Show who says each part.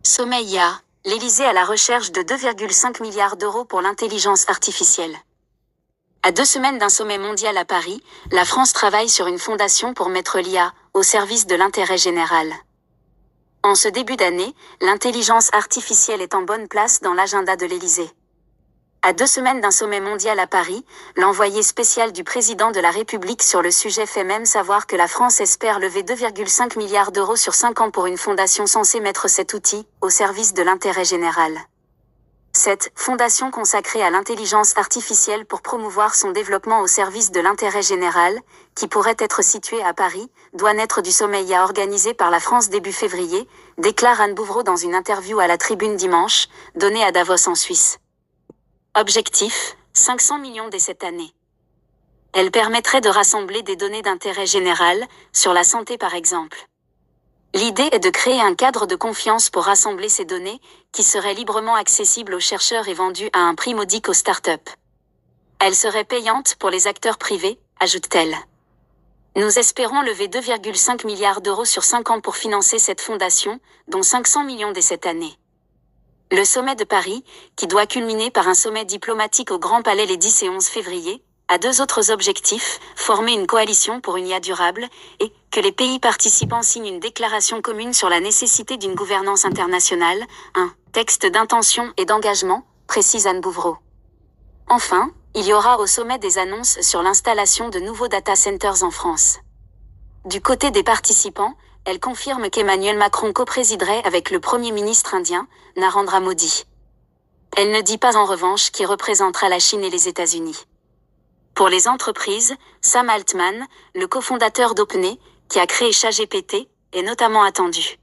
Speaker 1: Sommet IA, l'Élysée à la recherche de 2,5 milliards d'euros pour l'intelligence artificielle. À 2 semaines d'un sommet mondial à Paris, la France travaille sur une fondation pour mettre l'IA au service de l'intérêt général. En ce début d'année, l'intelligence artificielle est en bonne place dans l'agenda de l'Élysée. À 2 semaines d'un sommet mondial à Paris, l'envoyé spécial du président de la République sur le sujet fait même savoir que la France espère lever 2,5 milliards d'euros sur 5 ans pour une fondation censée mettre cet outil au service de l'intérêt général. Cette fondation consacrée à l'intelligence artificielle pour promouvoir son développement au service de l'intérêt général, qui pourrait être située à Paris, doit naître du sommet IA organisé par la France début février, déclare Anne Bouvreau dans une interview à la Tribune dimanche, donnée à Davos en Suisse. Objectif, 500 millions dès cette année. Elle permettrait de rassembler des données d'intérêt général, sur la santé par exemple. L'idée est de créer un cadre de confiance pour rassembler ces données, qui seraient librement accessibles aux chercheurs et vendues à un prix modique aux startups. Elle serait payante pour les acteurs privés, ajoute-t-elle. Nous espérons lever 2,5 milliards d'euros sur 5 ans pour financer cette fondation, dont 500 millions dès cette année. Le sommet de Paris, qui doit culminer par un sommet diplomatique au Grand Palais les 10 et 11 février, a 2 autres objectifs, former une coalition pour une IA durable, et que les pays participants signent une déclaration commune sur la nécessité d'une gouvernance internationale, un texte d'intention et d'engagement, précise Anne Bouvreau. Enfin, il y aura au sommet des annonces sur l'installation de nouveaux data centers en France. Du côté des participants, elle confirme qu'Emmanuel Macron coprésiderait avec le Premier ministre indien, Narendra Modi. Elle ne dit pas en revanche qui représentera la Chine et les États-Unis. Pour les entreprises, Sam Altman, le cofondateur d'OpenAI, qui a créé ChatGPT, est notamment attendu.